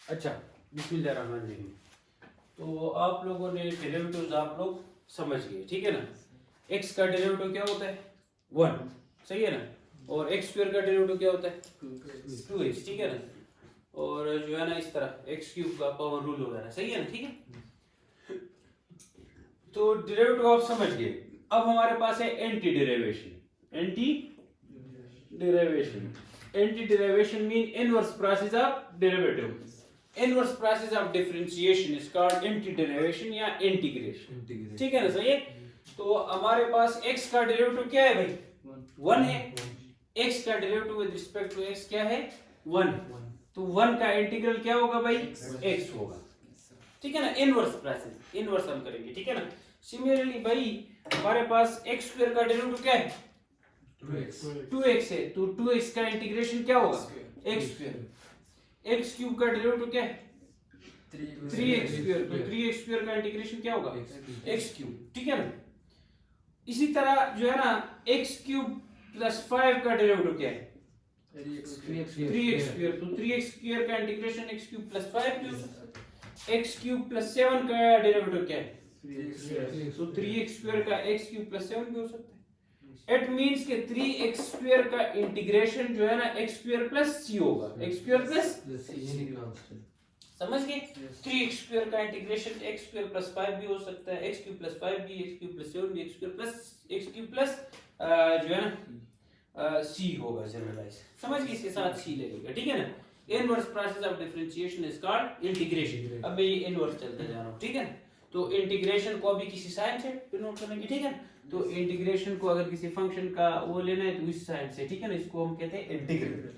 अच्छा, बिस्मिल्लाहिर्रहमानिर्रहीम। तो आप लोगों ने डेरिवेटिव्स आप लोग समझ गए, ठीक है ना। एक्स का डेरिवेटिव क्या होता है? 1, सही है ना। और एक्स स्क्वायर का डेरिवेटिव क्या होता है? 2x, ठीक है ना। और जो है ना इस तरह एक्स क्यूब का पावर रूल वगैरह, सही है ना, ठीक है। तो डेरिवेटिव आप समझ गए। अब हमारे पास है anti derivation. Anti derivation mean inverse process of derivative. Inverse process of differentiation is called anti derivation या इंटीग्रेशन, ठीक है ना, सही है। तो हमारे पास x का डेरिवेटिव क्या है भाई? 1 है। x का derivative with respect to x क्या है? 1। तो 1 का इंटीग्रल क्या होगा भाई? x होगा, ठीक है ना। इनवर्स प्रोसेस, इनवर्स हम करेंगे, ठीक है ना। सिमिलरली भाई हमारे पास x स्क्वायर का डेरिवेटिव क्या है? 2x है। तो 2x का इंटीग्रेशन क्या होगा? x square. x क्यूब का डेरिवेटिव क्या है? 3x square. तो 3x स्क्वायर का इंटीग्रेशन क्या होगा? x क्यूब, ठीक है ना। इसी तरह जो है ना x क्यूब प्लस 5 का डेरिवेटिव क्या है? 3x square. तो 3x स्क्वायर का इंटीग्रेशन x क्यूब प्लस 5 भी हो सकता है। x क्यूब प्लस 7 का डेरिवेटिव क्या है? 3x। तो 3x स्क्वायर का x क्यूब प्लस 7 भी हो सकता है। इट मींस के 3x स्क्वायर का इंटीग्रेशन जो है ना x स्क्वायर प्लस c होगा। x स्क्वायर प्लस समझ गए। 3x स्क्वायर का इंटीग्रेशन x स्क्वायर प्लस 5 भी हो सकता है, x क्यूब प्लस 5 भी, x क्यूब प्लस 7 भी, x क्यूब प्लस जो है ना c होगा जनरलाइज, समझ गए। इसके साथ c लगेगा, ठीक है ना। Inverse process of differentiation is called integration. अब मैं ये इनवर्स चलते जा रहा हूं, ठीक है। तो इंटीग्रेशन को अभी किसी साइन से डिनोट करेंगे, ठीक है। तो इंटीग्रेशन को अगर किसी फंक्शन का वो लेना है तो इस साइन से, ठीक है ना, इसको हम कहते हैं इंटीग्रल।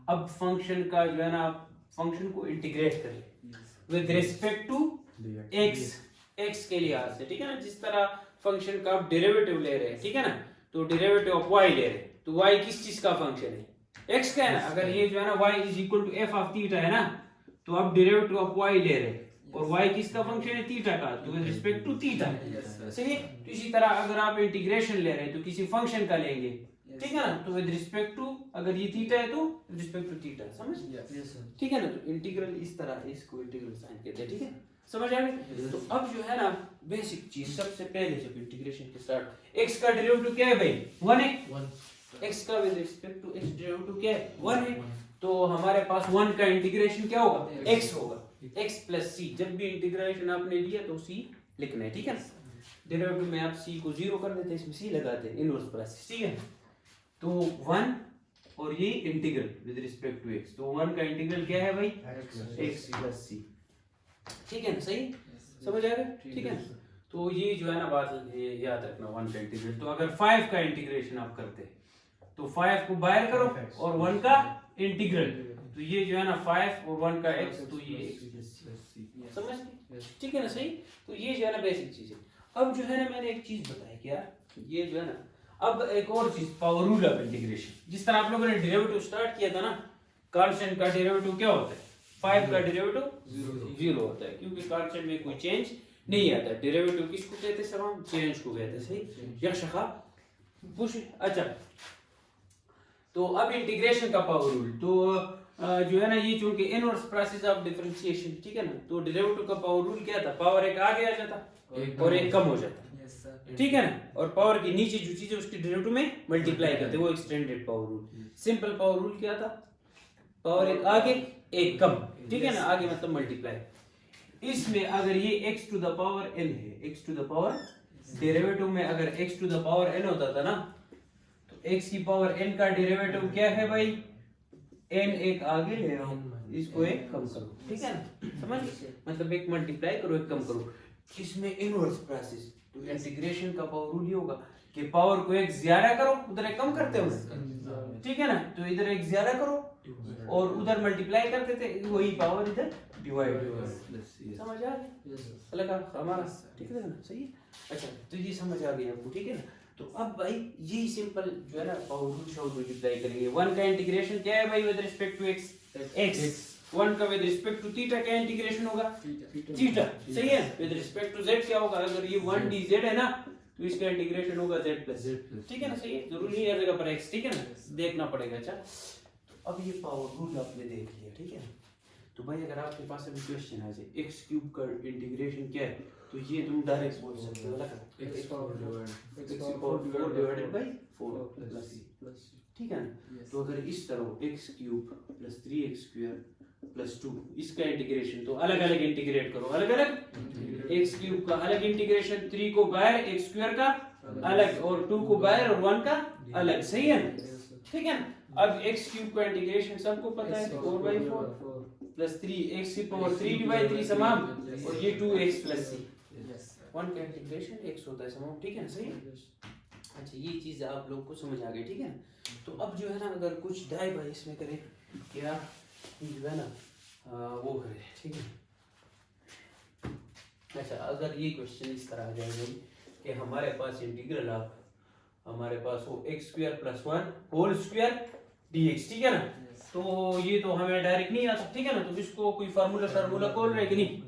अब फंक्शन का जो है ना फंक्शन को इंटीग्रेट करें विद रिस्पेक्ट टू x के लिहाज से, ठीक है ना। जिस तरह फंक्शन का आप डेरिवेटिव ले रहे हैं, ठीक है ना, तो डेरिवेटिव ऑफ y ले रहे हैं, तो y किस चीज का फंक्शन है? x का है ना। अगर ये जो है ना y is equal to f of theta है ना, तो आप डेरिवेटिव ऑफ y ले रहे हैं और y किसका फंक्शन है? थीटा का, तो विद रिस्पेक्ट टू थीटा, सही है। तो इसी तरह अगर आप इंटीग्रेशन ले रहे हैं तो किसी फंक्शन का लेंगे, ठीक है ना, तो विद रिस्पेक्ट टू, अगर ये थीटा है तो विद रिस्पेक्ट टू थीटा, समझ, ठीक है ना। तो इंटीग्रल इस तरह, इसको इंटीग्रल साइन कहते हैं, ठीक है, समझ आ गई। तो अब जो है ना बेसिक चीज, सबसे पहले जब इंटीग्रेशन के स्टार्ट, x का डेरिवेटिव क्या है भाई? 1 है। x का विद रिस्पेक्ट टू x डेरिवेटिव क्या है? 1 है। तो हमारे पास 1 का इंटीग्रेशन क्या होगा? x होगा, x प्लस c। जब भी इंटीग्रेशन आपने लिया तो c लिखना है, ठीक है ना। डेरिवेटिव में आप c को 0 कर देते हैं, इसमें c लगाते हैं, इनवर्स प्रोसेस, ठीक है। तो 1 और ये integral with respect to x, तो 1 का इंटीग्रल क्या है भाई? x प्लस c, ठीक है ना, सही, समझ आ गया, ठीक है। तो ये जो है ना बात याद रखना, 1 का इंटीग्रल। तो अगर 5 का इंटीग्रेशन आप करते हैं तो 5 को बाहर करो और 1 का इंटीग्रल, तो ये जो है ना 5 और 1 का x, तो ये x प्लस c, समझ गए, ठीक है ना, सही। तो ये जो है ना बेसिक चीज है। अब जो है ना मैंने एक चीज बताई क्या, ये जो है ना, अब एक और चीज, पावर रूल ऑफ इंटीग्रेशन। जिस तरह आप लोगों ने डेरिवेटिव स्टार्ट किया था ना, कांस्टेंट का डेरिवेटिव क्या होता है? 5 का डेरिवेटिव 0 होता है, क्योंकि कांस्टेंट में कोई चेंज नहीं आता। डेरिवेटिव किसको कहते हैं सर? हम चेंज को कहते हैं, सही। यक्षखा पुश, अच्छा। तो अब इंटीग्रेशन का पावर रूल, तो जो है ना ये चूंकि इनवर्स प्रोसेस ऑफ डिफरेंशिएशन, ठीक है ना, तो डेरिवेटिव का पावर रूल क्या था? पावर एक आगे आ जाता और एक कम हो जाता, ठीक है ना। और पावर के नीचे जो चीज है उसके डेरिवेटिव में मल्टीप्लाई करते हैं, वो extended power rule. Simple power rule क्या था? पावर एक आगे एक कम, ठीक है ना, आगे मतलब मल्टीप्लाई। इसमें अगर ये x to the power n है, x to the power, derivative में अगर x to the power n होता था ना, तो x की पावर n का डेरिवेटिव क्या है भाई? n एक आगे ले आओ, इसको एक कम करो, ठीक है ना, समझ, मतलब एक मल्टीप्लाई करो एक कम करो। इसमें इनवर्स प्रोसेस, तो इंटीग्रेशन का पावर रूल ये होगा कि पावर को एक ज्यादा करो, उधर एक कम करते हो, ठीक है ना। तो इधर एक ज्यादा करो और उधर मल्टीप्लाई करते थे, वही पावर इधर डिवाइड, समझ आ गया लगा हमारा, ठीक है ना, सही है। अच्छा, तो ये समझ आ गया आपको, ठीक है ना। तो अब भाई यही सिंपल जो है ना पावर रूल शॉर्ट मल्टीप्लाई करेंगे। 1 का इंटीग्रेशन क्या है भाई? विद रिस्पेक्ट टू x 1 का विद रिस्पेक्ट टू थीटा क्या इंटीग्रेशन होगा? थीटा, सही है। विद रिस्पेक्ट टू z क्या होगा? अगर ये 1 dz है ना, तो इसका इंटीग्रेशन होगा z प्लस, ठीक है ना, सही है। जरूरी नहीं है जगह पर x, ठीक है ना, देखना पड़ेगा। अच्छा, तो अब ये पावर रूल आपने देख लिया, ठीक है। तो भाई अगर आपके पास अभी क्वेश्चन आ जाए एक्स क्यूब का इंटीग्रेशन क्या है, तो ये तुम डायरेक्ट बोल सकते हो x power 4 divided by 4 plus c, ठीक है ना। तो अगर इस तरह x cube plus 3x square plus 2 इसका इंटीग्रेशन, तो अलग अलग इंटीग्रेट करो, अलग अलग एक्स क्यूब का अलग इंटीग्रेशन, 3 को बाहर, एक्स स्क्वायर का अलग, और 2 को बाहर और 1 का अलग, सही है ना, ठीक है ना। अब एक्स क्यूब का इंटीग्रेशन सबको पता है 4/4 प्लस 3 एक्स की पावर 3/3 समाम, और ये 2x प्लस सी, 1 का इंटीग्रेशन x होता है समाम, ठीक है ना, सही है। अच्छा ये चीज़ आप लोग को समझ आ गई, ठीक है ना। तो अब जो है ना अगर कुछ दाई भाई इसमें करें क्या जो है ना वो करें, ठीक है। अच्छा अगर ये क्वेश्चन इस तरह आ जाएगा कि हमारे पास इंटीग्रल ऑफ हमारे पास वो x square plus 1 whole square dx, ठीक है ना। तो ये तो हमें डायरेक्ट नहीं आता, ठीक है ना, तो इसको कोई फार्मूला खोल रहे कि नहीं,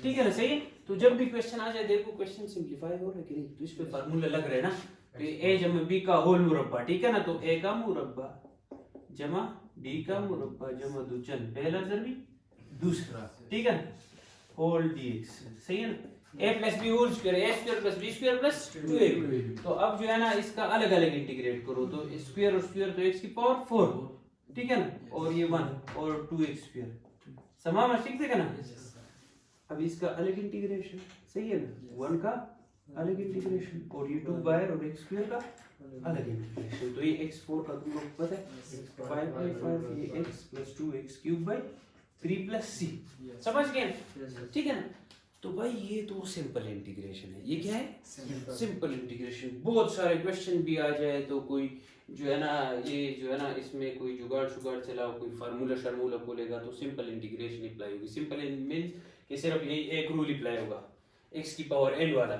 ठीक है ना, सही है। तो जब भी क्वेश्चन आ जाए, देखो क्वेश्चन सिंपलीफाई हो रहा है कि नहीं, तो इस पे फार्मूला लग रहा है ना, तो a जमा b का होल मुरब्बा, ठीक है ना, तो a का मुरब्बा जमा b का मुरब्बा जमा दुचन पहला जरबी दूसरा, ठीक है ना, होल dx, सही है ना। a plus B whole square, a square plus b square plus 2ab। तो अब जो है ना इसका अलग अलग इंटीग्रेट करो, तो स्क्वायर और स्क्वायर तो x की पावर 4, ठीक है ना, और ये 1 और 2x स्क्वायर समान, ठीक है ना। अब इसका अलग इंटीग्रेशन, सही है ना, 1 का अलग इंटीग्रेशन, और ये 2 बाहर और x स्क्वायर का अलग इंटीग्रेशन, तो ये x4 का तुम लोग पता है 5/5 ये x plus 2x cube by 3 plus c, समझ गए, ठीक है ना। तो भाई ये तो सिंपल इंटीग्रेशन है, ये क्या है सिंपल इंटीग्रेशन। बहुत सारे क्वेश्चन भी आ जाए तो कोई जो है ना ये जो है ना इसमें कोई जुगाड़ शुगाड़ चलाओ, कोई फार्मूला बोलेगा तो सिंपल इंटीग्रेशन अप्लाई होगी। सिंपल मींस कि सिर्फ यही एक रूल अप्लाई होगा, x की पावर n वाला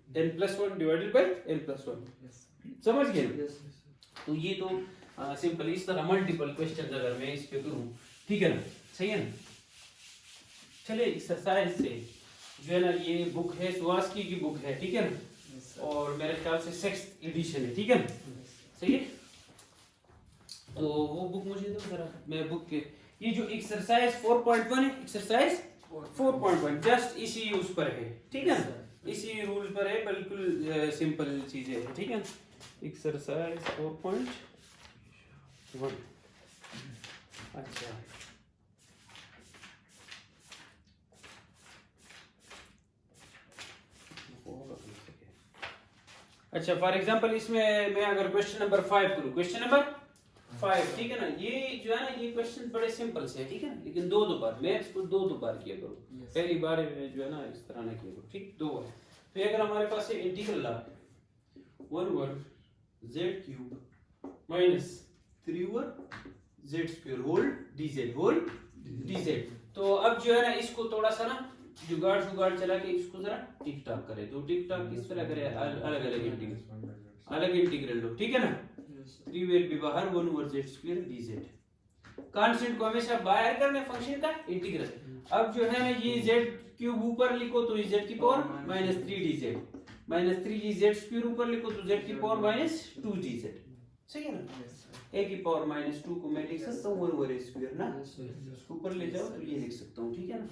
n plus 1 divided by n plus 1, समझ गए। तो ये तो सिंपल, इस तरह मल्टीपल क्वेश्चन अगर मैं इस पे करूं, ठीक है ना, सही है ना। चलिए एक्सरसाइज से जो है ना ये बुक है सुवासकी की बुक है, ठीक है ना, और मेरे ख्याल से 6th एडिशन है, ठीक है ना, सही है। तो वो बुक मुझे दो जरा, मैं बुक के ये जो एक्सरसाइज 4.1 है, एक्सरसाइज 4.1 जस्ट इसी उस पर है, ठीक है ना, इसी रूल पर है, बिल्कुल सिंपल चीजें है, ठीक है। एक्सरसाइज 4.1 अच्छा अच्छा फॉर एग्जांपल इसमें मैं अगर क्वेश्चन नंबर 5 करूं, क्वेश्चन नंबर 5, ठीक है ना, ये जो है ना ये क्वेश्चन बड़े सिंपल से है, ठीक है ना, लेकिन दो बार मैथ्स को दो बार किया करो, पहली बार में जो है ना इस तरह ना किया करो, ठीक, 2 बार। तो अगर हमारे पास है integral of 1 over z cube minus 3 over z square whole dz। तो अब जो है ना इसको थोड़ा सा ना जुगाड़ चला के इसको जरा टिक टाक करे, तो टिक टाक किस तरह करे, अलग इंटीग्रल लो, ठीक है ना। 3 विल बी बाहर 1 over z square dz, constant को हमेशा बाहर करने फंक्शन का इंटीग्रल। अब जो है ना ये z क्यूब ऊपर लिखो तो z की पावर -3 dz, -3 ये z स्क्वायर ऊपर लिखो तो z की पावर -2 dz, सही है ना। a की पावर -2 को मैं लिख सकता हूँ 1 ओवर a स्क्वायर ना, ऊपर ले जाओ तो ये लिख सकता हूँ, ठीक है ना।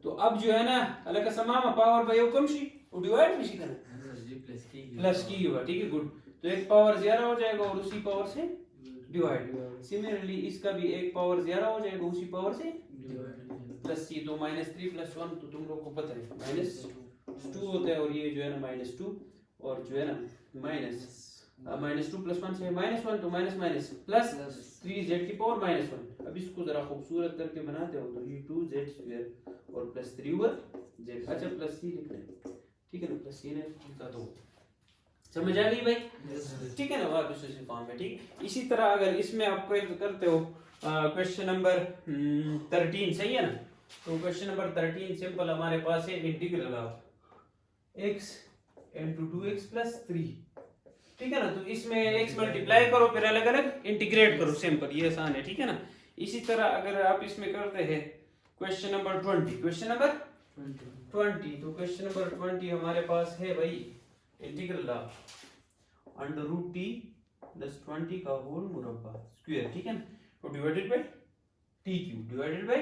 तो अब जो है ना अलग का समाम पावर बाय कम शी और डिवाइड भी करना प्लस की होगा, ठीक है, गुड। तो एक पावर 0 हो जाएगा और उसी पावर से डिवाइड, सिमिलरली इसका भी एक पावर 0 हो जाएगा उसी पावर से प्लस सी, तो -3 + 1 तो तुम लोग को पता है -2 होता है, और ये जो है ना -2 और जो है ना -2 + 1 से -1 तो माइनस प्लस 3z की पावर -1। अब इसको जरा खूबसूरत करके बनाते हो तो ये 2z स्क्वायर और प्लस 3 ओवर z, अच्छा प्लस c लिख लें, ठीक है ना, प्लस c ने लिखा तो समझ आ गई भाई, ठीक है ना, वापस उसी फॉर्म में, ठीक। इसी तरह अगर इसमें आप करते हो क्वेश्चन नंबर 13, सही है ना, तो क्वेश्चन नंबर 13 सिंपल हमारे पास है इंटीग्रल ऑफ x * 2x + 3, ठीक है ना। तो इसमें x मल्टीप्लाई करो फिर अलग अलग इंटीग्रेट करो, सिंपल, ये आसान है, ठीक है ना। इसी तरह अगर आप इसमें करते हैं क्वेश्चन नंबर 20, क्वेश्चन नंबर 20, तो क्वेश्चन नंबर 20 हमारे पास है भाई इंटीग्रल ऑफ √t + 20 का होल मुरब्बा स्क्वायर, ठीक है ना, तो divided by t cube divided by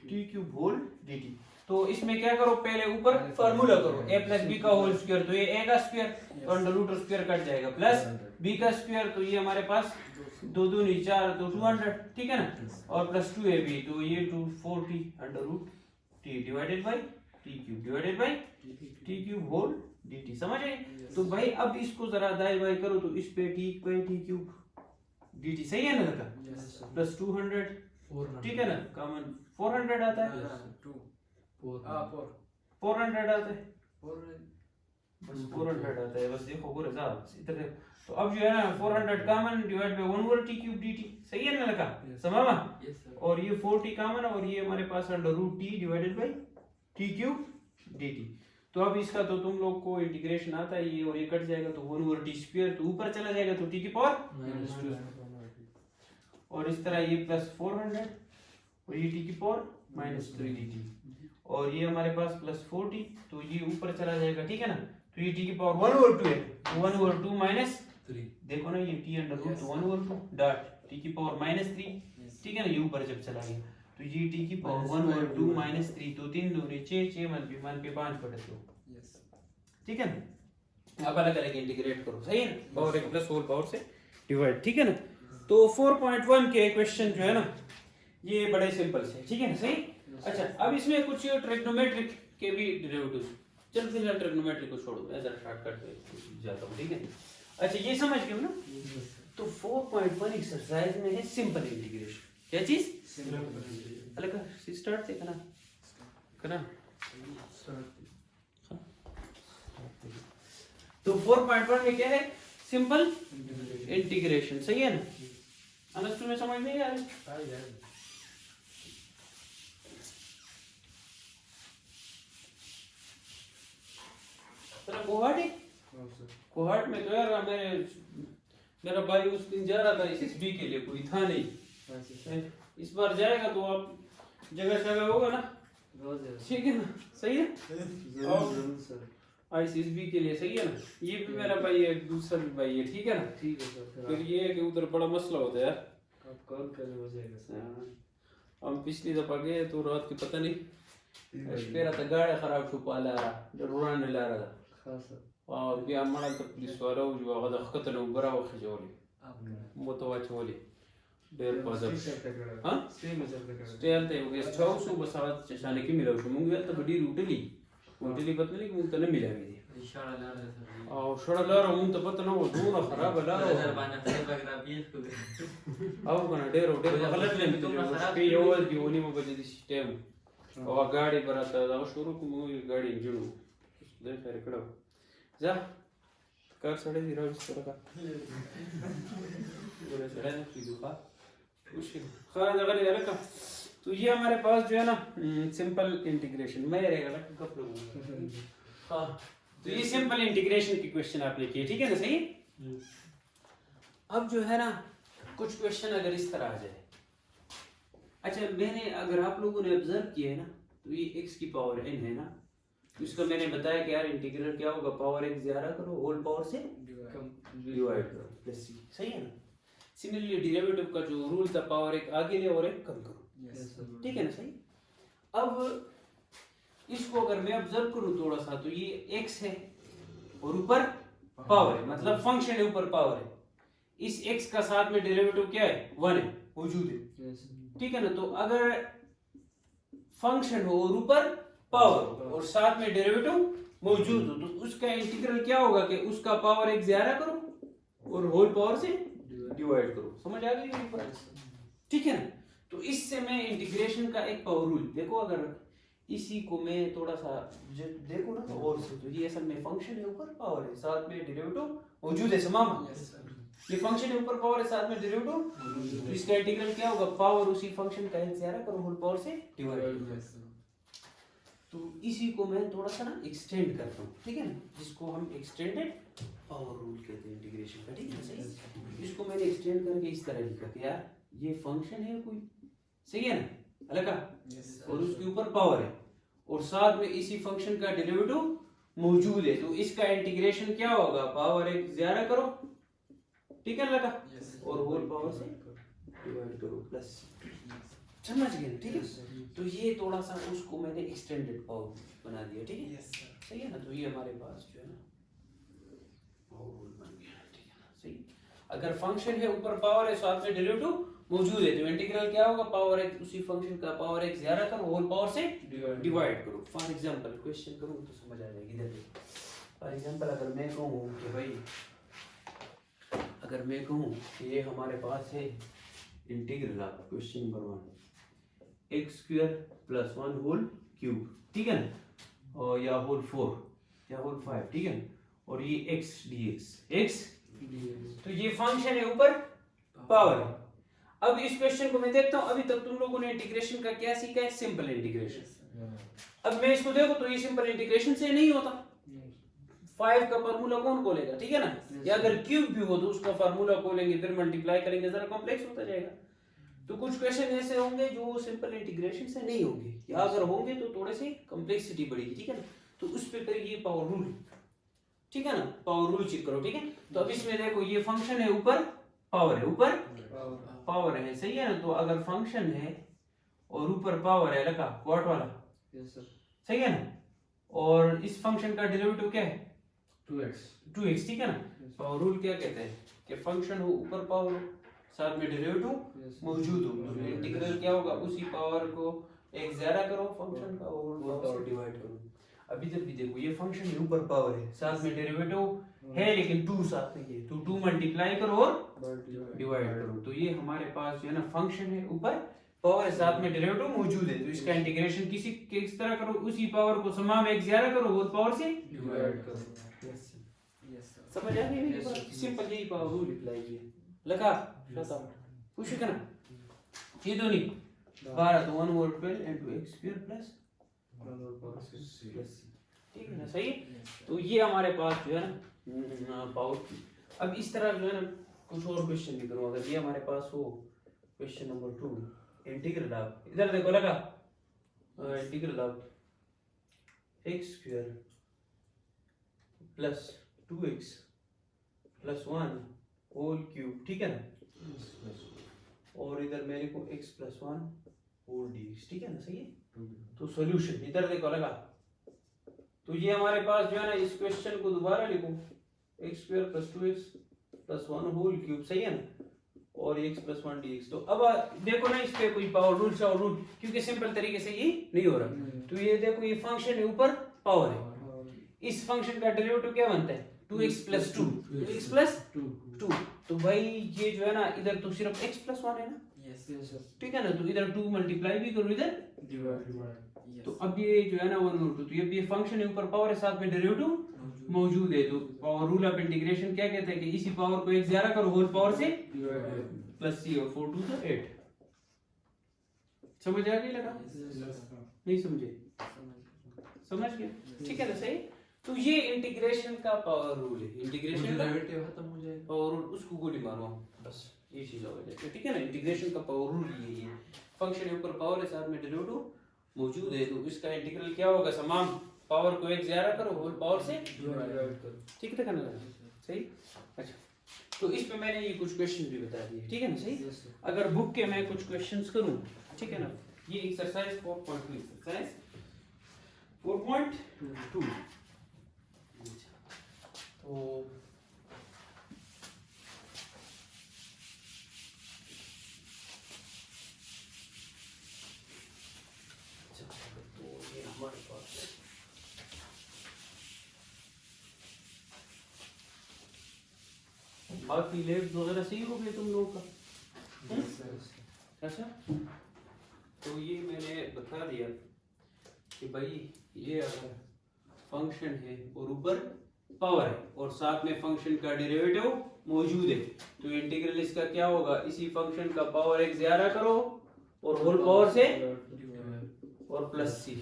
T cube whole dt। तो इसमें क्या करो, पहले ऊपर फार्मूला करो, a प्लस बी का होल स्क्वायर, तो ये a का स्क्वायर तो अंडर रूट स्क्वायर कट जाएगा, प्लस b का स्क्वायर, तो ये हमारे पास 2 2 नहीं 4 तो 200, ठीक है ना, और प्लस 2ab तो ये 240 under root t divided by T cube whole dt। समझ आए? तो भाई अब इसको जरा दाएं बाएं करो तो इस पे t by T cube dt सही है ना लगा, प्लस 200, ठीक है ना, कॉमन 400 आता है, 400 आता है, बस 400 आता है, बस देखो पूरे साहब इधर देखो। तो अब जो है ना 400 common divide by 1 over T cube dt सही है ना लगा, समझा? और ये 40 कॉमन और ये हमारे पास under root t divided by T cube dt। तो अब इसका तो तुम लोग को इंटीग्रेशन आता है, ये और ये कट जाएगा तो 1 ओवर टी स्क्वायर, तो ऊपर चला जाएगा तो t की पावर और इस तरह ये प्लस 400 और ये t की पावर -3 dt, और ये हमारे पास प्लस 40 तो ये ऊपर चला जाएगा, ठीक है ना, तो ये t की पावर 1 ओवर 2 है, तो 1 ओवर 2 -3, देखो ना ये t under root 1 over 2 dot t की पावर -3, ठीक है ना, ये ऊपर जब चला गया तो ये t की पावर 1 ओवर 2 -3, तो 3 दूनी 6 6 मन पे 5/2, ठीक है ना। अब अलग अलग इंटीग्रेट करो, सही है ना, पावर एक प्लस होल पावर से डिवाइड, ठीक है ना। तो 4.1 के क्वेश्चन जो है ना ये बड़े सिंपल से, ठीक है ना, सही। अच्छा अब इसमें कुछ ट्रिग्नोमेट्रिक के भी डेरिवेटिव्स, चल फिलहाल ट्रिग्नोमेट्रिक को छोड़ो, मैं जरा शॉर्टकट पे जाता हूं, ठीक है। अच्छा ये समझ गए ना, तो 4.1 एक्सरसाइज में है सिंपल इंटीग्रेशन, क्या चीज अलग स्टार्ट से करना तो 4.1 में क्या है, सिंपल इंटीग्रेशन, सही है ना, अनस तुम्हें समझ में आ रहा है? तेरा कोहाट में तो यार मेरा भाई उस दिन जा रहा था एसएसबी के लिए, कोई था नहीं, इस बार जाएगा तो आप जगह होगा ना, ठीक है ना, सही है, आईसीएसबी के लिए, सही है ना। ये भी मेरा भाई है, दूसरा भी भाई है, ठीक है ना, ठीक है सर। फिर ये है कि उधर बड़ा मसला होता है यार, आप कॉल कर हो जाएगा सर। हम पिछली दफा गए तो रात की पता नहीं मेरा तो गाड़ी खराब छुपा ला रहा, जरूर नहीं ला रहा था और भी हमारा तो पुलिस वाला जो आवाज खतन बरा वो खजोली मोतवाचोली डेर पाजर हां स्टेल ते गेस्ट हाउस बस आवाज चशाने की मिला उसको मुंगे तो बड़ी रूटली पता नहीं मुंग तने मिला भी इशारा ला रहा सर और शड़ा ला रहा मुंग तो पता ना वो दूर खराब ला रहा सर बाना से लग भी इसको आओ कना डेर गलत ले तो खराब पे योल की ओनी में बजे सिस्टम और गाड़ी बराता था शुरू को मुंगे गाड़ी इंजन दे फेर कड़ो जा कर सड़े दिरा इस तरह का बोले सड़े ना की दुखा खुश खरा जगह ले रखा। तो ये हमारे पास जो है ना सिंपल इंटीग्रेशन में रहेगा ना कपड़ों में, हाँ तो ये सिंपल इंटीग्रेशन की क्वेश्चन आपने किए, ठीक है ना, सही। अब जो है ना कुछ क्वेश्चन अगर इस तरह आ जाए, अच्छा मैंने अगर आप लोगों ने ऑब्जर्व किया है ना तो ये x की पावर n है ना, तो इसका मैंने बताया कि यार इंटीग्रल क्या होगा, पावर x ज्यादा करो होल पावर से डिवाइड करो प्लस c, सही है ना। सिमिलरली डेरिवेटिव का जो रूल था पावर एक आगे ले और एक कम करो, ठीक है ना, सही। अब इसको अगर मैं ऑब्जर्व करूं थोड़ा सा तो ये x है और ऊपर पावर है, मतलब फंक्शन है ऊपर पावर है, इस x का साथ में डेरिवेटिव क्या है 1 है मौजूद है, ठीक है ना। तो अगर फंक्शन हो और ऊपर पावर और साथ में डेरिवेटिव मौजूद हो तो उसका इंटीग्रल क्या होगा कि उसका पावर एक ज्यादा करो और होल पावर से डिवाइड करो, समझ आ गई, ठीक है ना। तो इससे मैं इंटीग्रेशन का एक पावर रूल देखो, अगर इसी को मैं थोड़ा सा देखो ना और से, तो ये असल में फंक्शन है ऊपर पावर है साथ में डेरिवेटिव मौजूद है, समामा ये फंक्शन है ऊपर पावर है साथ में डेरिवेटिव, तो इसका इंटीग्रल क्या होगा, पावर उसी फंक्शन का एक ज्यादा करो होल पावर से डिवाइड। तो इसी को मैं थोड़ा सा ना एक्सटेंड करता हूँ, ठीक है ना, जिसको हम एक्सटेंडेड पावर रूल कहते हैं इंटीग्रेशन का, ठीक है सही। इसको मैंने एक्सटेंड करके इस तरह लिखा कि यार ये फंक्शन है कोई, सही है ना अलग का, और उसके ऊपर पावर है और साथ में इसी फंक्शन का डेरिवेटिव मौजूद है, तो इसका इंटीग्रेशन क्या होगा, पावर एक ज्यादा करो, ठीक है लगा, और होल पावर से डिवाइड करो प्लस, समझ गए, ठीक है। तो ये थोड़ा सा उसको मैंने एक्सटेंडेड पावर बना दिया, ठीक है, सही है ना। तो ये हमारे पास जो है ना पावर बन गया, ठीक है ना, सही। अगर फंक्शन है ऊपर पावर है साथ में डेरिवेटिव मौजूद है तो इंटीग्रल क्या होगा, पावर एक्स उसी फंक्शन का पावर एक्स ज्यादा करो होल पावर से डिवाइड करो। फॉर एग्जांपल क्वेश्चन करूं तो समझ आ जाएगी। इधर फॉर एग्जांपल अगर मैं कहूं कि भाई, अगर मैं कहूं कि ये हमारे पास है integral of question number 1 X square plus 1 whole cube, ठीक है ना, और या होल 4 या होल 5, ठीक है ना, और ये x dx, तो ये फंक्शन है ऊपर पावर है। अब इस क्वेश्चन को मैं देखता हूं, अभी तक तुम लोगों ने इंटीग्रेशन का क्या सीखा है, सिंपल इंटीग्रेशन। अब मैं इसको देखो तो ये सिंपल इंटीग्रेशन से नहीं होता, 5 का फार्मूला कौन खोलेगा, ठीक है ना, या अगर क्यूब भी हो तो उसका फार्मूला खोलेंगे फिर मल्टीप्लाई करेंगे, जरा कॉम्प्लेक्स होता जाएगा। तो कुछ क्वेश्चन ऐसे होंगे जो सिंपल इंटीग्रेशन से नहीं होंगे, या अगर होंगे तो थोड़े से कॉम्प्लेक्सिटी बढ़ेगी, ठीक है ना। तो उस पे करिए पावर रूल, ठीक है ना, पावर रूल चेक करो, ठीक है। तो अब इसमें देखो ये फंक्शन है ऊपर पावर है, ऊपर पावर है, सही है ना। तो अगर फंक्शन है और ऊपर पावर है लगा क्वार्ट वाला, सही है ना, और इस फंक्शन का डेरिवेटिव क्या है 2x, ठीक है ना। पावर रूल क्या कहते हैं कि फंक्शन हो ऊपर पावर हो साथ में डेरिवेटिव मौजूद हो, तो इंटीग्रल क्या होगा, उसी पावर को एक ज्यादा करो फंक्शन का और पावर डिवाइड करो। अभी जब भी देखो ये फंक्शन है ऊपर पावर है साथ में डेरिवेटिव है लेकिन 2 साथ में है, तो 2 मल्टीप्लाई करो और डिवाइड करो। तो ये हमारे पास जो है ना फंक्शन है ऊपर पावर है साथ में डेरिवेटिव मौजूद है, तो इसका इंटीग्रेशन किस तरह करो, उसी पावर को समा में एक ज्यादा करो और पावर से डिवाइड करो। समझ आ गई, सिंपल यही पावर रूल अप्लाई किया लगा। कुछ करना ये दो नहीं 12 तो 1 over 12 into x square plus 1 over power 6, ठीक है ना, सही। तो ये हमारे पास जो है ना पावर। अब इस तरह जो है ना कुछ और क्वेश्चन भी करूँ, अगर ये हमारे पास हो क्वेश्चन नंबर 2 इंटीग्रल ऑफ, इधर देखो लगा, integral of x square plus 2x plus 1 whole cube, ठीक है ना, और इधर मेरे को x plus 1 होल dx, ठीक है ना, सही है। तो सॉल्यूशन इधर देखो लगा, तो ये हमारे पास जो है ना इस क्वेश्चन को दोबारा लिखो x square plus 2x plus 1 whole cube, सही है ना, और x प्लस 1 dx। तो अब देखो ना इस पे कोई पावर रूल और रूल, क्योंकि सिंपल तरीके से ये नहीं हो रहा। तो ये देखो ये फंक्शन है ऊपर पावर है, इस फंक्शन का डेरिवेटिव क्या बनता है 2x प्लस 2, 2x प्लस 2। तो भाई ये जो है ना इधर तो सिर्फ x प्लस 1 है ना, ठीक है ना, तो इधर 2 मल्टीप्लाई भी करो इधर डिवाइड। तो अब ये जो है ना 1 और 2, तो ये फंक्शन है ऊपर पावर है साथ में डेरिवेटिव मौजूद है। तो पावर रूल ऑफ इंटीग्रेशन क्या कहते हैं कि इसी पावर को एक ज्यादा करो होल पावर से प्लस c और 4 2 8। समझ आ गई लगा, नहीं समझे, समझ गए, ठीक है ना, सही। तो ये इंटीग्रेशन का पावर रूल है, इंटीग्रेशन का डेरिवेटिव खत्म हो जाएगा पावर रूल, उसको गोली मारो बस ये चीज हो जाएगी, ठीक है ना। इंटीग्रेशन का पावर रूल ये है, फंक्शन के ऊपर पावर है साथ में डेरिवेटिव मौजूद है, तो इसका इंटीग्रल क्या होगा, समान पावर को एक ज्यादा करो होल पावर से डिवाइड करो, ठीक है ना, सही। अच्छा तो इस पे मैंने ये कुछ क्वेश्चन भी बता दिए, ठीक है ना, सही। अगर बुक के मैं कुछ क्वेश्चंस करूं, ठीक है ना, ये एक्सरसाइज 4.2 एक्सरसाइज 4.2 तो ये हमारे पास बाकी लेब्स वगैरह सही हो गए तुम लोगों का, अच्छा। तो ये मैंने बता दिया कि भाई ये अगर फंक्शन है और ऊपर पावर है और साथ में फंक्शन का डेरिवेटिव मौजूद है, तो इंटीग्रल इसका क्या होगा, इसी फंक्शन का पावर एक ज्यादा करो और होल पावर से और प्लस सी,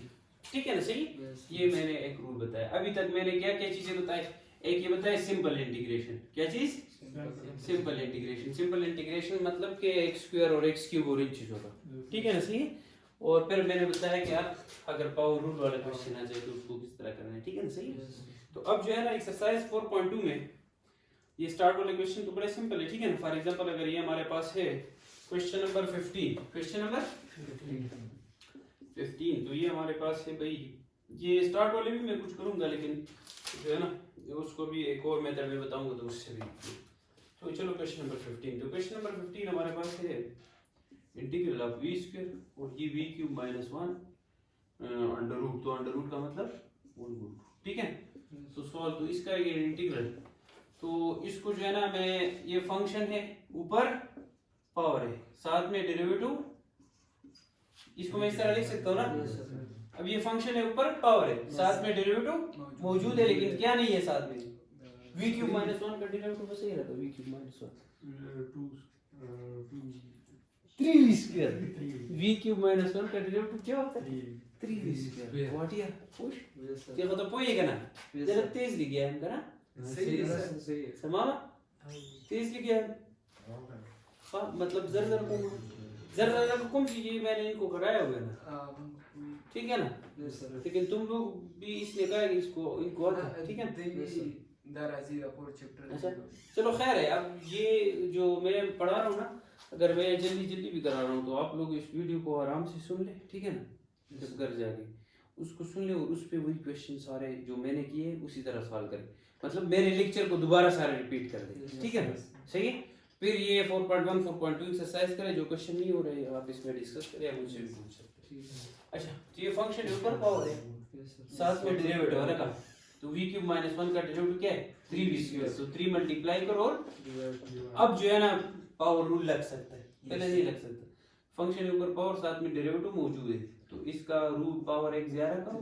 ठीक है ना, सही। ये मैंने एक रूल बताया। अभी तक मैंने क्या क्या चीजें बताई, एक ये बताया सिंपल इंटीग्रेशन, क्या चीज, सिंपल इंटीग्रेशन। सिंपल इंटीग्रेशन मतलब कि x स्क्वायर और x क्यूब और इन चीजों का, ठीक है ना, सही। और फिर मैंने बताया कि आप अगर पावर रूल वाला क्वेश्चन आ जाए तो उसको किस तरह करना है, ठीक है ना, सही। तो अब जो है ना एक्सरसाइज 4.2 में ये स्टार्ट वाले क्वेश्चन तो बड़े सिंपल है, ठीक है ना। फॉर एग्जांपल अगर ये हमारे पास है क्वेश्चन नंबर 15, क्वेश्चन नंबर 15। तो ये हमारे पास है भाई, ये स्टार्ट वाले भी मैं कुछ करूंगा, लेकिन जो है ना उसको भी एक और मेथड में बताऊंगा तो उससे भी। तो चलो क्वेश्चन नंबर 15। तो क्वेश्चन नंबर 15 हमारे पास है इंटीग्रल ऑफ वी स्क्वायर और ये V cube minus 1 under root. तो अंडर रूट का मतलब वन रूट, ठीक है। तो सॉल्व, तो इसका ये इंटीग्रल, तो इसको जो है ना मैं, ये फंक्शन है ऊपर पावर है साथ में डेरिवेटिव, इसको मैं इस तरह लिख सकता हूँ ना। अब ये फंक्शन है ऊपर पावर है साथ में डेरिवेटिव मौजूद है, लेकिन क्या नहीं है साथ में, v क्यूब माइनस 1 का डेरिवेटिव बस यही रहता है, v cube minus 1 3v square, v cube minus 1 का डेरिवेटिव क्या होता है 3v स्क्वायर। व्हाट या पुश ये मतलब पोएगा ना, जरा तेज लिख गया हम करा, सही है तमाम तेज लिख गया। हां मतलब जरा कम कीजिए, मैंने इनको कराया हुआ है ना, ठीक है ना। लेकिन तुम लोग भी इसलिए कहा कि इसको इनको आता, ठीक है। अच्छा चलो खैर है। अब ये जो मैं पढ़ा रहा हूँ ना, अगर मैं जल्दी भी करा रहा हूँ तो आप लोग इस वीडियो को आराम से सुन ले, ठीक है ना। जब घर जाके उसको सुन ले और उस पे वही क्वेश्चन सारे जो मैंने किए उसी तरह सॉल्व करें, मतलब मेरे लेक्चर को दोबारा सारे रिपीट कर दे, ठीक है ना, सही है। फिर ये 4.1 4.2 एक्सरसाइज करें, जो क्वेश्चन नहीं हो रहे आप इसमें डिस्कस करें, आप मुझसे भी पूछ सकते हैं। अच्छा तो ये फंक्शन है ऊपर पावर है साथ में डेरिवेटिव है ना, तो v क्यूब माइनस 1 का डेरिवेटिव क्या है 3v स्क्वायर, तो 3 मल्टीप्लाई करो और अब जो है ना पावर रूल लग सकता है, पहले नहीं लग सकता। फंक्शन के ऊपर पावर साथ में डेरिवेटिव मौजूद है, तो इसका रूट पावर x ज्यादा करो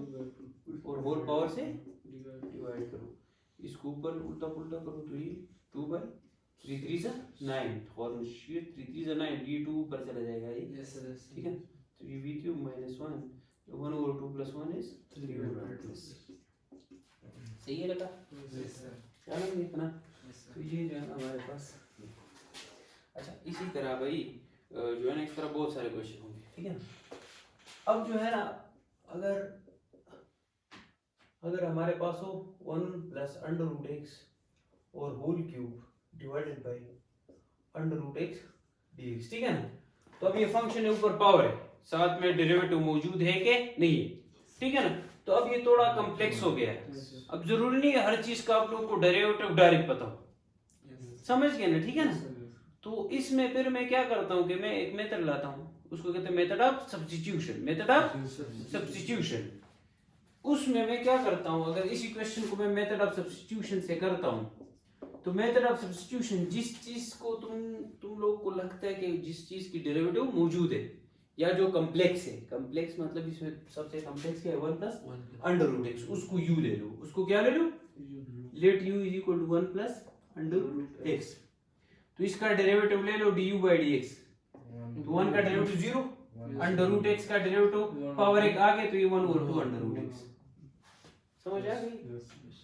और होल पावर से डिवाइड करो, इसको ऊपर उल्टा पुल्टा करो तो ये 2/3 3 जा 9 और ये 3 3 जा 9, ये 2 ऊपर चला जाएगा ये, ठीक है। तो ये v cube minus 1 1 over 2 plus 1 is 3 over 2 plus, सही है लगा चलो इतना। तो ये जो है हमारे पास, अच्छा इसी तरह भाई जो है ना इस तरह बहुत सारे क्वेश्चन होंगे, ठीक है। अब जो है ना अगर हमारे पास हो 1 plus अंडर रूट x और whole cube divided by under root x dx, ठीक है ना। तो अब ये फंक्शन है ऊपर पावर है साथ में डेरिवेटिव मौजूद है कि नहीं है, ठीक है ना। तो अब ये थोड़ा कॉम्प्लेक्स हो गया है, अब जरूरी नहीं है हर चीज का आप लोगों को डेरिवेटिव डायरेक्ट पता हो, समझ गए ना, ठीक है ना। तो इसमें फिर मैं क्या करता हूँ कि मैं एक मेथड लाता हूँ, उसको कहते हैं method of substitution, method of substitution. उसमें मैं क्या करता हूँ, अगर इसी क्वेश्चन को मैं मेथड ऑफ सब्स्टिट्यूशन से करता हूँ, तो मेथड ऑफ सब्स्टिट्यूशन जिस चीज को तुम लोग को लगता है कि जिस चीज की डेरिवेटिव मौजूद है या जो कॉम्प्लेक्स है, कॉम्प्लेक्स मतलब इसमें सबसे कॉम्प्लेक्स क्या है 1 प्लस अंडर रूट x, उसको u ले लो, उसको क्या ले लो, let u is equal to 1 plus under root x। तो इसका डेरिवेटिव ले लो du by dx, तो 1 का डेरिवेटिव 0, अंडर रूट x का डेरिवेटिव पावर एक आ गए तो ये 1 over 2 अंडर रूट x, समझ आ गई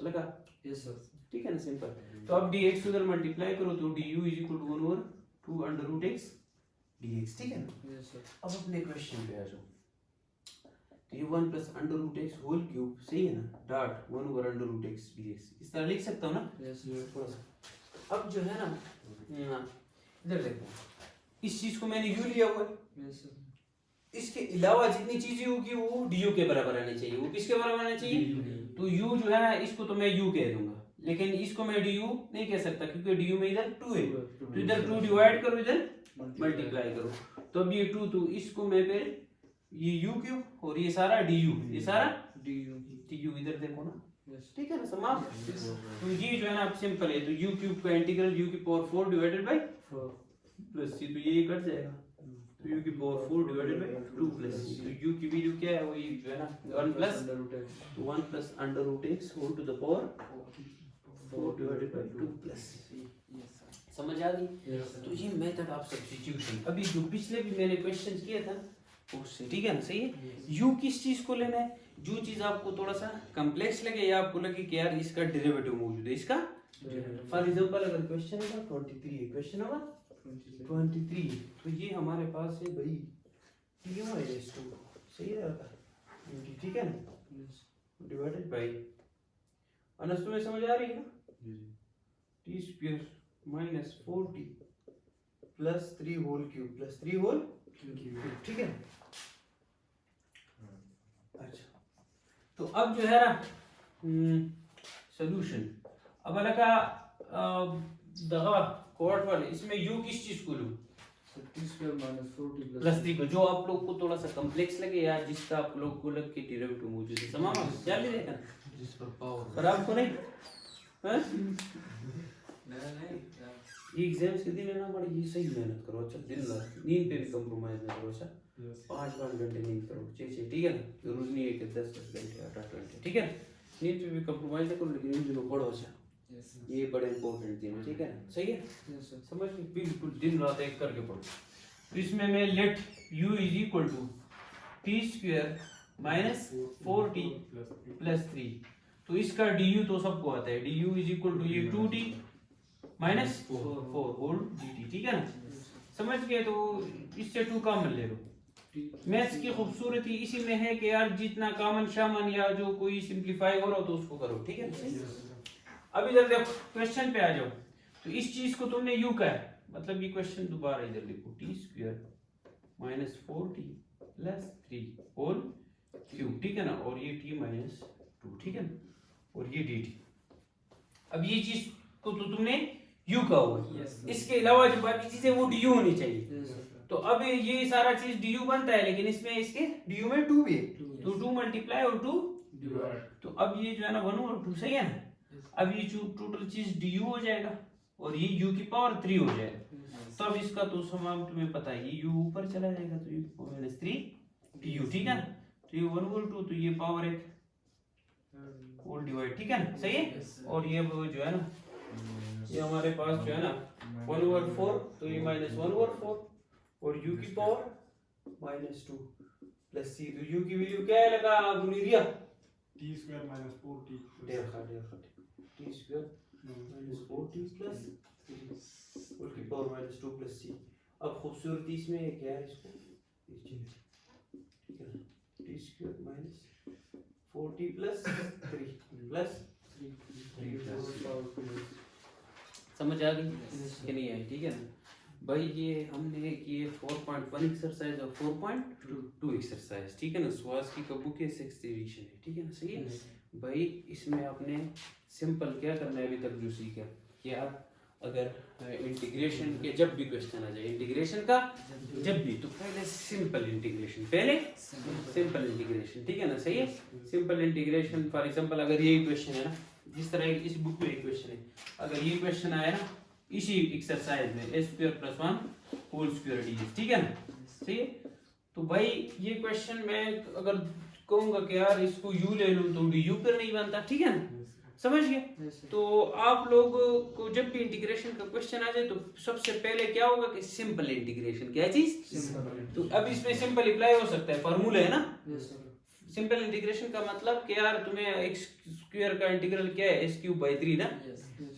लगा, यस सर, ठीक है ना, सिंपल। तो अब dx उधर मल्टीप्लाई करो तो du is equal to 1 over 2 under root x dx, ठीक है ना। Yes sir. अब अपने क्वेश्चन पे आ जाओ, तो ये 1 plus under root x whole cube, सही है ना, dot 1 over under root x dx, इस तरह लिख सकता हूँ ना। Yes sir. अब जो है ना इधर देखो, इस चीज को मैंने u लिया हुआ है, यस सर। इसके अलावा जितनी चीजें होगी वो du के बराबर आनी चाहिए, वो किसके बराबर आनी चाहिए, तो u जो है ना इसको तो मैं u कह दूंगा, लेकिन इसको मैं du नहीं कह सकता क्योंकि du में इधर 2 है, तो इधर 2 डिवाइड करो, इधर मल्टीप्लाई करो, तो अब ये 2, तो इसको मैं फिर ये u क्यूब और ये सारा du, ये सारा du इधर देखो ना, ठीक है ना, समाप्त। तो ये जो है ना अब सिंपल है, तो u क्यूब का इंटीग्रल u की power 4 divided by 4 plus c, तो ये कट जाएगा, तो u की power 4 divided by 2 plus c, तो u की वैल्यू क्या है, वही जो है ना 1 प्लस तो 1 plus under root x whole to the power 4 divided by 2 plus c, समझ आ गई। तो ये मेथड ऑफ सब्स्टिट्यूशन, अभी जो पिछले भी मैंने क्वेश्चन किया था उससे, ठीक है ना, सही है। u किस चीज को लेना है, जो चीज आपको थोड़ा सा कॉम्प्लेक्स लगे या आपको लगे कि यार इसका डेरिवेटिव मौजूद है, इसका फॉर एग्जांपल अगर क्वेश्चन है 23 है, क्वेश्चन होगा 23, तो ये हमारे पास है भाई क्यों है ये स्टूड, सही है, ठीक है ना, डिवाइडेड बाय अनस, तुम्हें समझ आ रही है ना, T square minus 4t plus 3 whole cube plus 3 whole cube, ठीक है। तो अब जो है ना सोल्यूशन अब लगा दगा कोड वाले इसमें u किस चीज को लूं प्लस 3 को, जो आप लोग को थोड़ा सा कॉम्प्लेक्स लगे या जिसका आप लोग को लग के डेरिवेटिव मौजूद है तमाम क्या ले देखा जिस पर पावर पर आपको नहीं हैं ये एग्जाम्स के दिन है ना बड़ी ये सही मेहनत करो अच्छा दिन रात नींद पे भी कॉम्प्रोमाइज ना करो अच्छा 5 घंटे नींद करो छः ठीक है ना जरूरी नहीं है कि 10 घंटे 8 घंटे ठीक है नींद पे भी कॉम्प्रोमाइज ना करो लेकिन इन दिनों पढ़ो अच्छा ये बड़े इंपॉर्टेंट दिन है ठीक है ना सही है समझ में बिल्कुल दिन रात एक करके पढ़ो तो इसमें मैं let u is equal to T square minus 4t plus 3 तो इसका du तो सबको आता है du इज इक्वल टू ये 2t माइनस 4 होल dt ठीक है ना समझ गए तो इससे 2 कॉमन ले लो मैथ्स की खूबसूरती इसी में है कि यार जितना कॉमन शामन या जो कोई सिंप्लीफाई हो रहा हो तो उसको करो ठीक है अब इधर देखो क्वेश्चन पे आ जाओ तो इस चीज को तुमने u का है मतलब ये क्वेश्चन दोबारा इधर लिखो T square minus 4t plus 3 whole cube ठीक है ना और ये t माइनस 2 ठीक है ना और ये dt अब ये चीज को तो तुमने u का होगा इसके अलावा जो बाकी चीजें वो du होनी चाहिए तो अब ये सारा चीज du बनता है लेकिन इसमें इसके du में 2 भी है तो 2 मल्टीप्लाई और 2 डिवाइड तो अब ये जो है ना 1 और 2 सही है ना अब ये जो टोटल चीज du हो जाएगा और ये u की पावर 3 हो जाएगा तो अब इसका तो समान तुम्हें पता है ये u ऊपर चला जाएगा तो u माइनस 3 du ठीक है ना तो ये 1 और 2 तो ये पावर एक होल डिवाइड ठीक है ना सही है और ये जो है ना ये हमारे पास जो है ना 1 ओवर 4 तो ये माइनस 1 ओवर 4 और u की पावर माइनस 2 प्लस c तो u की वैल्यू क्या है लगा बुनिया t स्क्वायर माइनस 4t देखा t square minus 4t plus 3 whole की पावर माइनस 2 प्लस c अब खूबसूरती इसमें है क्या है इसको ठीक है t square minus 4t plus 3 plus 3 समझ आ गई कि नहीं आई ठीक है ना भाई ये हमने किए 4.1 एक्सरसाइज और 4.2 एक्सरसाइज ठीक है ना स्वास की कबू के 6th एडिशन है ठीक है ना सही है भाई इसमें आपने सिंपल क्या करना है अभी तक जो सीखा क्या अगर इंटीग्रेशन के जब भी क्वेश्चन आ जाए इंटीग्रेशन का जब भी तो पहले सिंपल इंटीग्रेशन ठीक है ना सही है सिंपल इंटीग्रेशन फॉर एग्जांपल अगर यही क्वेश्चन है ना जिस तरह इस बुक में एक क्वेश्चन है अगर ये क्वेश्चन आया ना इसी एक्सरसाइज में a square plus 1 whole square ds ठीक है ना सही है तो भाई ये क्वेश्चन मैं अगर कहूंगा कि यार इसको u ले लूं तो du पर नहीं बनता ठीक है ना समझ गए तो आप लोग को जब भी इंटीग्रेशन का क्वेश्चन आ जाए तो सबसे पहले क्या होगा कि सिंपल इंटीग्रेशन क्या चीज तो अब इसमें सिंपल अप्लाई हो सकता है फार्मूला है ना सिंपल इंटीग्रेशन का मतलब कि यार तुम्हें x स्क्वायर का इंटीग्रल क्या है s³/3 ना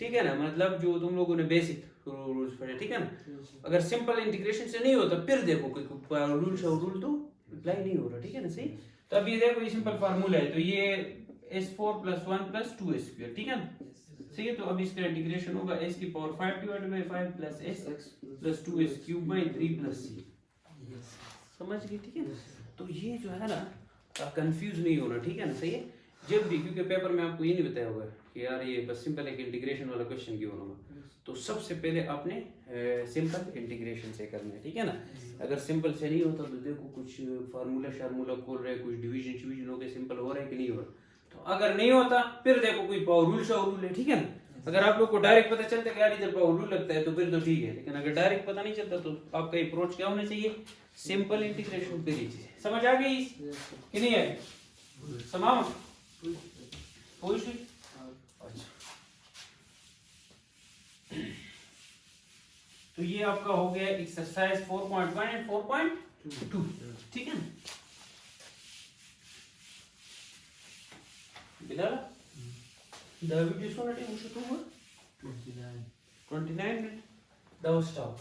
ठीक है ना मतलब जो तुम लोगों ने बेसिक रूल्स पढ़े ठीक है ना अगर सिंपल इंटीग्रेशन से नहीं होता फिर देखो कोई रूल तो अप्लाई नहीं हो रहा ठीक है ना सही तो अब ये देखो ये सिंपल फार्मूला है तो ये s4 + 1 + 2s² ठीक है ना सही है तो अब इसका इंटीग्रेशन होगा s की पावर 5/5 + s + 2s³/3 + c समझ गए ठीक है तो ये जो है ना कंफ्यूज नहीं होना ठीक है ना सही है जब भी क्योंकि पेपर में आपको ये नहीं बताया होगा कि यार ये बस सिंपल एक इंटीग्रेशन वाला क्वेश्चन क्यों होगा तो सबसे पहले आपने सिंपल इंटीग्रेशन से करना है ठीक है ना अगर सिंपल से नहीं होता तो देखो कुछ फार्मूला खोल रहे कुछ डिवीजन हो गए सिंपल हो रहा है कि नहीं हो रहा तो अगर नहीं होता फिर देखो कोई पावर रूल है ठीक है ना अगर आप लोग को डायरेक्ट पता चलता है कि यार इधर पावर रूल लगता है तो फिर तो ठीक है लेकिन अगर डायरेक्ट पता नहीं चलता तो आपका अप्रोच क्या होना चाहिए सिंपल इंटीग्रेशन पे लीजिए समझ आ गई कि नहीं है समाओ कोई सी अच्छा तो ये आपका हो गया एक्सरसाइज 4.1 एंड 4.2 ठीक है ना Bilal the video is already much to 29 minutes that was stop